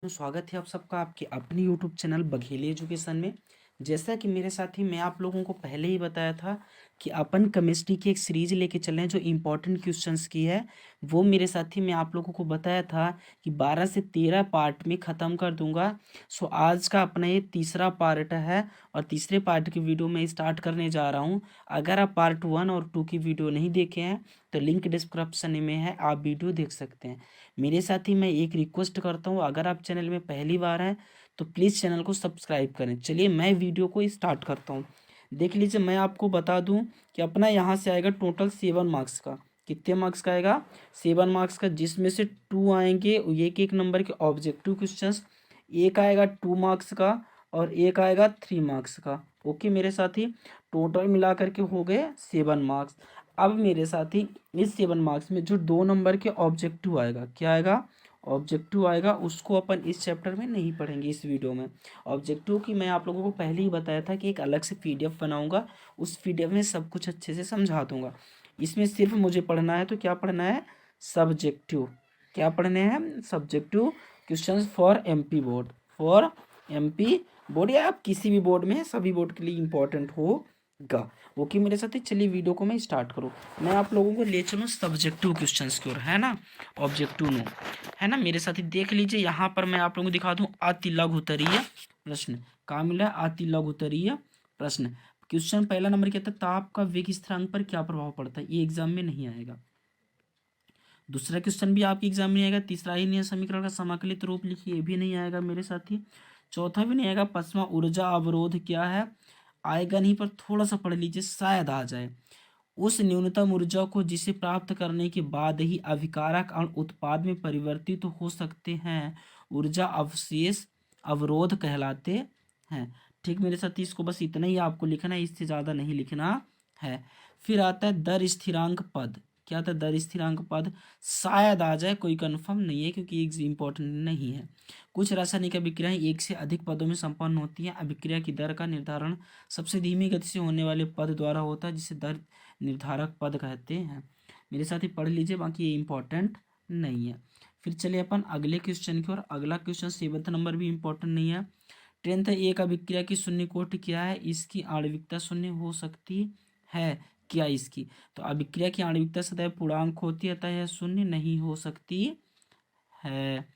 तो स्वागत है आप सबका आपके अपने यूट्यूब चैनल बघेली एजुकेशन में। जैसा कि मेरे साथी मैं आप लोगों को पहले ही बताया था कि अपन केमिस्ट्री की एक सीरीज लेके चले हैं जो इम्पोर्टेंट क्वेश्चंस की है। वो मेरे साथी मैं आप लोगों को बताया था कि 12 से 13 पार्ट में ख़त्म कर दूंगा। सो आज का अपना ये तीसरा पार्ट है और तीसरे पार्ट की वीडियो मैं स्टार्ट करने जा रहा हूँ। अगर आप पार्ट 1 और 2 की वीडियो नहीं देखे हैं तो लिंक डिस्क्रिप्शन में है, आप वीडियो देख सकते हैं। मेरे साथ ही मैं एक रिक्वेस्ट करता हूँ, अगर आप चैनल में पहली बार हैं तो प्लीज़ चैनल को सब्सक्राइब करें। चलिए मैं वीडियो को स्टार्ट करता हूँ। देख लीजिए, मैं आपको बता दूँ कि अपना यहाँ से आएगा टोटल 7 मार्क्स का। कितने मार्क्स का आएगा? 7 मार्क्स का, जिसमें से 2 आएंगे एक एक नंबर के ऑब्जेक्टिव क्वेश्चंस। एक आएगा 2 मार्क्स का और एक आएगा 3 मार्क्स का। ओके मेरे साथी, टोटल मिला करके हो गए 7 मार्क्स। अब मेरे साथी इस 7 मार्क्स में जो 2 नंबर के ऑब्जेक्टिव आएगा, क्या आएगा? ऑब्जेक्टिव आएगा, उसको अपन इस चैप्टर में नहीं पढ़ेंगे इस वीडियो में। ऑब्जेक्टिव की मैं आप लोगों को पहले ही बताया था कि एक अलग से पीडीएफ बनाऊंगा, उस पीडीएफ में सब कुछ अच्छे से समझा दूंगा। इसमें सिर्फ मुझे पढ़ना है, तो क्या पढ़ना है? सब्जेक्टिव। क्या पढ़ने हैं? Subjective questions for MP board. For MP board या आप किसी भी बोर्ड में, सभी बोर्ड के लिए इंपॉर्टेंट होगा। ओके मेरे साथ ही, चलिए वीडियो को मैं स्टार्ट करूँ। मैं आप लोगों को ले चलूँ सब्जेक्टिव क्वेश्चंस की ओर, है ना। ऑब्जेक्टिव नो, है ना मेरे साथ ही। देख लीजिए, यहाँ पर मैं आप लोगों को दिखा दूँ अति लघु उत्तरीय प्रश्न। कहाँ मिला है? अति लघु उत्तरीय प्रश्न। क्वेश्चन पहला नंबर क्या था? ताप का वेग स्थिरांक पर क्या प्रभाव पड़ता है? ये एग्जाम में नहीं आएगा। दूसरा क्वेश्चन भी आपके एग्जाम में नहीं आएगा। तीसरा ही नहीं, समीकरण का समाकलित रूप लिखिए, ये भी नहीं आएगा मेरे साथी। चौथा भी नहीं आएगा, पांचवा ऊर्जा अवरोध क्या है? आएगा नहीं, पर थोड़ा सा पढ़ लीजिए, शायद आ जाए। उस न्यूनतम ऊर्जा को जिसे प्राप्त करने के बाद ही अभिकारक अणु उत्पाद में परिवर्तित हो सकते हैं, ऊर्जा अवशेष अवरोध कहलाते हैं। ठीक मेरे साथी, इसको बस इतना ही आपको लिखना है, इससे ज्यादा नहीं लिखना है। फिर आता है दर स्थिरांक पद। क्या आता है? दर स्थिरांक पद शायद आ जाए, कोई कंफर्म नहीं है क्योंकि एक इंपॉर्टेंट नहीं है। कुछ रासायनिक अभिक्रियाएं एक से अधिक पदों में संपन्न होती हैं। अभिक्रिया की दर का निर्धारण सबसे धीमी गति से होने वाले पद द्वारा होता है, जिसे दर निर्धारक पद कहते हैं। मेरे साथ ही पढ़ लीजिए, बाकी ये इंपॉर्टेंट नहीं है। फिर चलिए अपन अगले क्वेश्चन की ओर। अगला क्वेश्चन 7 नंबर भी इंपॉर्टेंट नहीं है। 10th, एक अभिक्रिया की शून्य कोटि क्या है? इसकी आणविकता शून्य हो सकती है क्या? इसकी तो अभिक्रिया की आणविकता सदैव पूर्णांक होती है, अतः यह शून्य नहीं हो सकती है।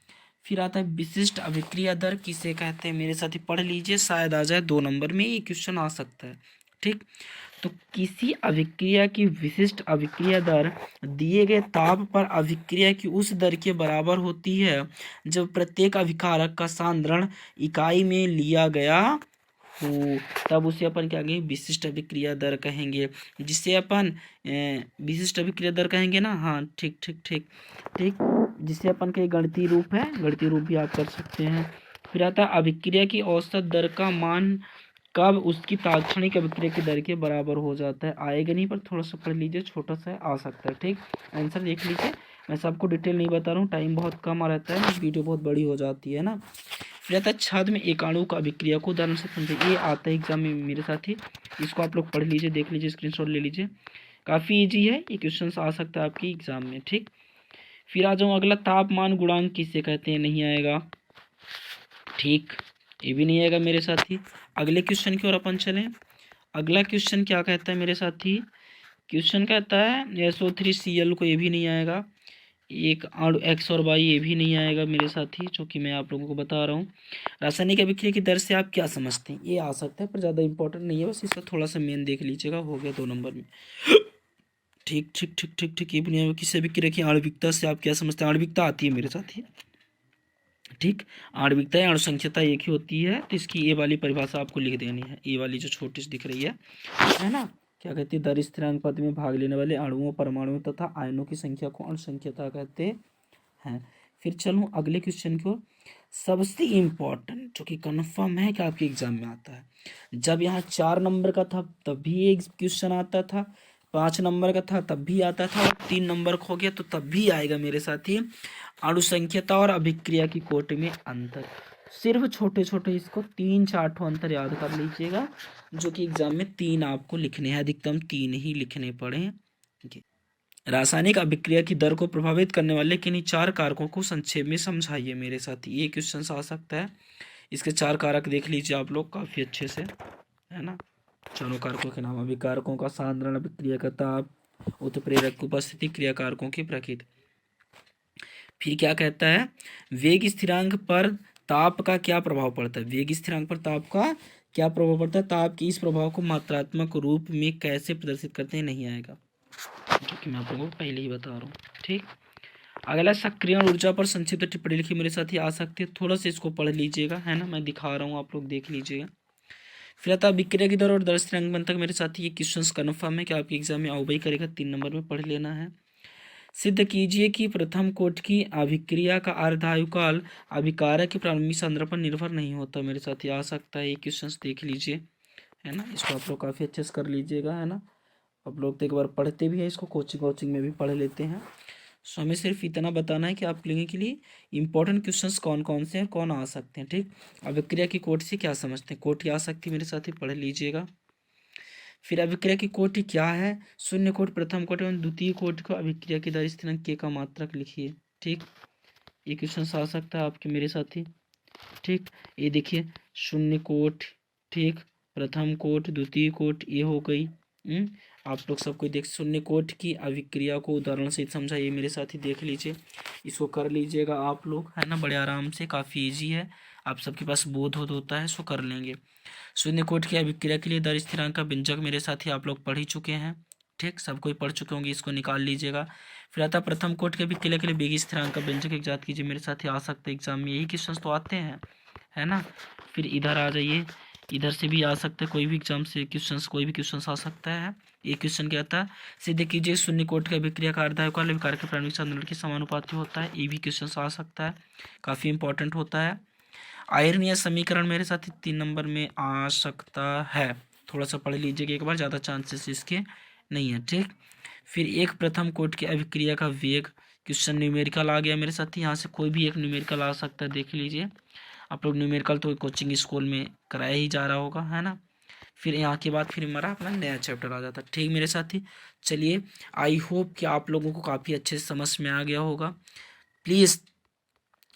फिर आता है विशिष्ट अभिक्रिया दर किसे कहते हैं? मेरे साथ ही पढ़ लीजिए, शायद आ जाए 2 नंबर में, ये क्वेश्चन आ सकता है। ठीक, तो किसी अभिक्रिया की विशिष्ट अभिक्रिया दर दिए गए ताप पर अभिक्रिया की उस दर के बराबर होती है जब प्रत्येक अभिकारक का सांद्रण इकाई में लिया गया हो, तब उसे अपन क्या कहेंगे? विशिष्ट अभिक्रिया दर कहेंगे, जिसे अपन विशिष्ट अभिक्रिया दर कहेंगे ना। हाँ ठीक ठीक ठीक ठीक, जिसे अपन के गणितीय रूप है, गणितीय रूप भी आप कर सकते हैं। फिर आता है अभिक्रिया की औसत दर का मान कब उसकी तात्क्षणिक अभिक्रिया की दर के बराबर हो जाता है? आएगा नहीं, पर थोड़ा सा पढ़ लीजिए, छोटा सा आ सकता है। ठीक, आंसर देख लीजिए। मैं सबको डिटेल नहीं बता रहा हूँ, टाइम बहुत कम आ रहता है, वीडियो बहुत बड़ी हो जाती है ना। फिर आता है छद में एकाणु का अभिक्रिया को उदाहरण से समझे। ये आता है एग्जाम में मेरे साथ ही, इसको आप लोग पढ़ लीजिए, देख लीजिए, स्क्रीनशॉट ले लीजिए। काफ़ी इजी है, ये क्वेश्चन आ सकता है आपके एग्जाम में। ठीक, फिर आ जाऊँ अगला, तापमान गुणांक किसे कहते हैं? नहीं आएगा। ठीक, ये भी नहीं आएगा मेरे साथी। अगले क्वेश्चन की ओर अपन चलें। अगला क्वेश्चन क्या कहता है मेरे साथी? क्वेश्चन कहता है SO3Cl को, ये भी नहीं आएगा। एक अणु एक्स और वाई, ये भी नहीं आएगा मेरे साथी, जो कि मैं आप लोगों को बता रहा हूँ। रासायनिक अभिक्रिया की दर से आप क्या समझते हैं? ये आ सकता है, पर ज़्यादा इंपॉर्टेंट नहीं है, बस इसका थोड़ा सा मेन देख लीजिएगा, हो गया 2 नंबर में। ठीक ठीक ठीक ठीक ठीक, ये भी नहीं आएगा। किसी अभिक्रिया की आणविकता से आप क्या समझते हैं? आणविकता आती है मेरे साथी। ठीक, आणविकता या अणुसंख्यता एक ही होती है, तो इसकी ये वाली परिभाषा आपको लिख देनी है, ये वाली जो छोटी सी दिख रही है ना। क्या कहती है? दर स्थिरांक पद में भाग लेने वाले अणुओं, परमाणुओं तथा आयनों की संख्या को अणुसंख्यता कहते हैं। फिर चलूँ अगले क्वेश्चन को। सबसे इम्पोर्टेंट, जो कि कन्फर्म है कि आपके एग्जाम में आता है। जब यहाँ 4 नंबर का था तब भी एक क्वेश्चन आता था, 5 नंबर का था तब भी आता था, और 3 नंबर का हो गया तो तब भी आएगा मेरे साथी। अणुसंख्यता और अभिक्रिया की कोटि में अंतर। सिर्फ छोटे छोटे इसको 3-4 ठो अंतर याद कर लीजिएगा, जो कि एग्जाम में 3 आपको लिखने हैं, अधिकतम 3 ही लिखने पड़े। रासायनिक अभिक्रिया की दर को प्रभावित करने वाले किन्हीं 4 कारकों को संक्षेप में समझाइए मेरे साथ। ये क्वेश्चन आ सकता है। इसके 4 कारक देख लीजिए आप लोग काफ़ी अच्छे से, है ना। चारों कारकों के नाम, अभिकारकों का साधारण, अभिक्रिया का ताप, उत्प्रेरक की उपस्थिति, क्रिया कारकों की प्रकृति। फिर क्या कहता है, वेग स्थिरांक पर ताप का क्या प्रभाव पड़ता है। वेग स्थिरांक पर ताप का क्या प्रभाव पड़ता है। ताप के इस प्रभाव को मात्रात्मक रूप में कैसे प्रदर्शित करते हैं, नहीं आएगा, जो कि मैं आप लोगों को पहले ही बता रहा हूँ। ठीक, अगला सक्रियण ऊर्जा पर संक्षिप्त टिप्पणी लिखी मेरे साथ ही आ सकती है। थोड़ा सा इसको पढ़ लीजिएगा, है ना, मैं दिखा रहा हूँ, आप लोग देख लीजिएगा। फिर आता विक्रिया की दर और दर स्थिरांक बन तक मेरे साथ ये क्वेश्चंस कन्फर्म है कि आपके एग्जाम में आओ भाई करेगा, 3 नंबर में पढ़ लेना है। सिद्ध कीजिए कि प्रथम कोट की अभिक्रिया का अर्धायुकाल अभिकारक की प्रारंभिक सांद्रता पर निर्भर नहीं होता। मेरे साथ ये आ सकता है, ये क्वेश्चंस देख लीजिए, है ना। इसको आप लोग काफ़ी अच्छे से कर लीजिएगा, है ना। आप लोग तो एक बार पढ़ते भी हैं इसको, कोचिंग में भी पढ़ लेते हैं। सो हमें सिर्फ इतना बताना है कि आप लोगों के लिए इंपॉर्टेंट क्वेश्चंस कौन कौन से हैं, कौन आ सकते हैं। ठीक, अभिक्रिया की कोट से क्या समझते हैं, कोट आ सकती है, मेरे साथ ही पढ़ लीजिएगा। फिर अभिक्रिया की कोटि क्या है, शून्य कोट, प्रथम कोट एवं द्वितीय कोट को अभिक्रिया की दर स्थिरांक के का मात्रक लिखिए। ठीक, ये क्वेश्चन आ सकता है आपके मेरे साथी। ठीक, ये देखिए शून्य कोट, ठीक, प्रथम कोट, द्वितीय कोट, ये हो गई। आप लोग सब कोई देख, शून्य कोट की अभिक्रिया को उदाहरण से समझा, ये मेरे साथ ही देख लीजिए, इसको कर लीजिएगा आप लोग, है ना, बड़े आराम से, काफ़ी इजी है, आप सबके पास बोध होता है, सो कर लेंगे। शून्य कोट की अभिक्रिया के लिए दर स्थिरांक का व्यंजक मेरे साथ ही आप लोग पढ़ ही चुके हैं। ठीक, सब कोई पढ़ चुके होंगे, इसको निकाल लीजिएगा। फिर आता प्रथम कोट के अभिक्रिया के लिए वेग स्थिरांक का व्यंजक एक याद कीजिए, मेरे साथ ही आ सकते हैं एग्जाम में, यही क्वेश्चन तो आते हैं, है ना। फिर इधर आ जाइए, इधर से भी आ सकते हैं, कोई भी एग्जाम से क्वेश्चंस, कोई भी क्वेश्चन आ सकता है। एक क्वेश्चन क्या आता है, सिद्ध कीजिए शून्य कोट का अभिक्रिया का अर्धायुकाल अभिकारक के प्रारंभिक सांद्रण के समानुपाती होता है, ये भी क्वेश्चन आ सकता है, काफ़ी इंपॉर्टेंट होता है। आयरन या समीकरण मेरे साथ 3 नंबर में आ सकता है, थोड़ा सा पढ़ लीजिएगा एक बार, ज़्यादा चांसेस इसके नहीं है। ठीक, फिर एक प्रथम कोट की अभिक्रिया का वेग, क्वेश्चन न्यूमेरिकल आ गया मेरे साथ, यहाँ से कोई भी एक न्यूमेरिकल आ सकता है, देख लीजिए आप लोग, न्यूमेरिकल तो कोचिंग स्कूल में कराया ही जा रहा होगा, है ना। फिर यहाँ के बाद फिर हमारा अपना नया चैप्टर आ जाता है। ठीक मेरे साथी, चलिए, आई होप कि आप लोगों को काफ़ी अच्छे से समझ में आ गया होगा। प्लीज़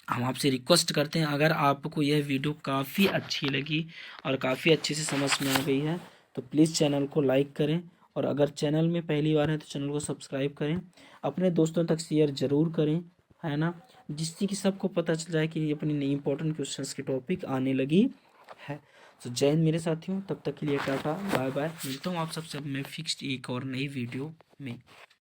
हम आपसे रिक्वेस्ट करते हैं, अगर आपको यह वीडियो काफ़ी अच्छी लगी और काफ़ी अच्छे से समझ में आ गई है तो प्लीज़ चैनल को लाइक करें, और अगर चैनल में पहली बार है तो चैनल को सब्सक्राइब करें, अपने दोस्तों तक शेयर ज़रूर करें, है ना, जिससे कि सबको पता चल जाए कि अपनी नई इंपॉर्टेंट क्वेश्चंस की टॉपिक आने लगी है। तो जय हिंद मेरे साथियों, तब तक के लिए टाटा बाय बाय, मिलता हूँ आप सबसे मैं फिक्स्ड एक और नई वीडियो में।